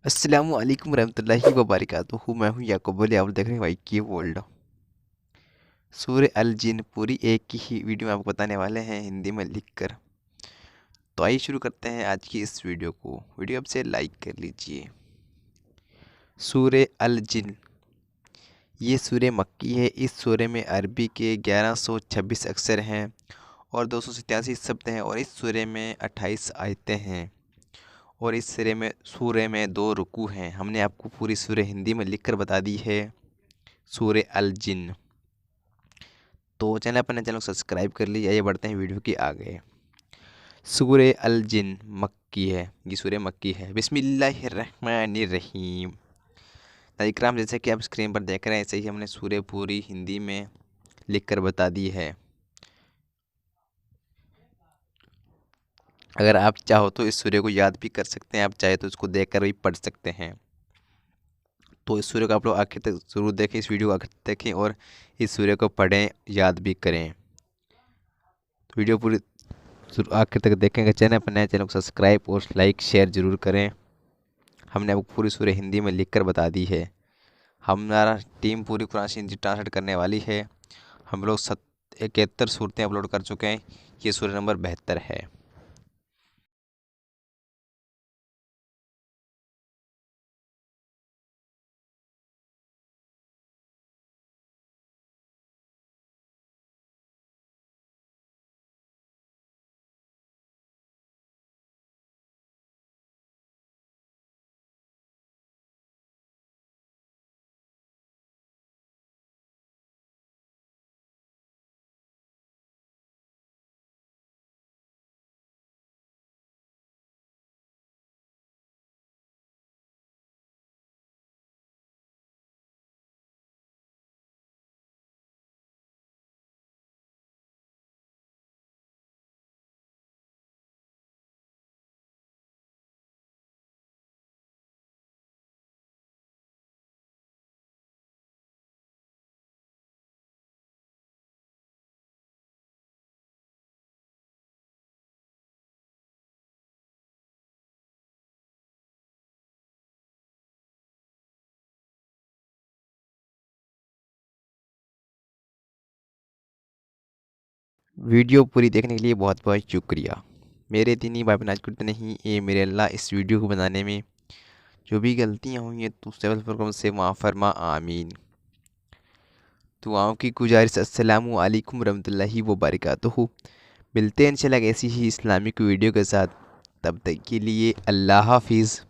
अस्सलामुअलैकुम रहमतुल्लाहि व बरकातुहू। मैं हूँ याकूब अली, आप देख रहे हैं भाई की वर्ल्ड। सूरह अल जिन पूरी एक ही वीडियो में आपको बताने वाले हैं हिंदी में लिखकर। तो आइए शुरू करते हैं आज की इस वीडियो को। वीडियो आपसे लाइक कर लीजिए। सूरह अल जिन, ये सूरह मक्की है। इस सूरह में अरबी के 1126 अक्षर हैं और 287 शब्द हैं और इस सूरह में 28 आयतें हैं और इस सूरह में 2 रुकू हैं। हमने आपको पूरी सूरह हिंदी में लिखकर बता दी है। सूरह अल जिन। तो अपने चैनल को सब्सक्राइब कर लीजिए। आइए बढ़ते हैं वीडियो के आगे। सूरह अल जिन मक्की है, ये सूरह मक्की है। बिस्मिल्लाहिर्रहमानिर्रहीम। इकराम, जैसे कि आप स्क्रीन पर देख रहे हैं, ऐसे ही हमने सूरह पूरी हिंदी में लिखकर बता दी है। अगर आप चाहो तो इस सूरह को याद भी कर सकते हैं, आप चाहे तो इसको देखकर भी पढ़ सकते हैं। तो इस सूरह को आप लोग आखिर तक ज़रूर देखें, इस वीडियो को आखिर तक देखें और इस सूरह को पढ़ें, याद भी करें। तो वीडियो पूरी आखिर तक देखेंगे। चैनल पर नए, चैनल को सब्सक्राइब और लाइक शेयर ज़रूर करें। हमने आपको पूरी सूरह हिंदी में लिखकर बता दी है। हमारा टीम पूरी कुरान से हिंदी ट्रांसलेट करने वाली है। हम लोग 71 सूरतें अपलोड कर चुके हैं। ये सूरह नंबर 72 है। वीडियो पूरी देखने के लिए बहुत बहुत शुक्रिया। मेरे दीनी भाई बहन, आज कुछ नहीं, ये मेरे अल्लाह इस वीडियो को बनाने में जो भी गलतियाँ हुई हैं तो से माफ़ फरमा, आमीन। दुआओं की गुजारिश। अस्सलामु अलैकुम रहमतुल्लाहि व बरकातुहू। मिलते हैं इंशाल्लाह ऐसी ही इस्लामिक वीडियो के साथ। तब तक के लिए अल्लाह हाफिज़।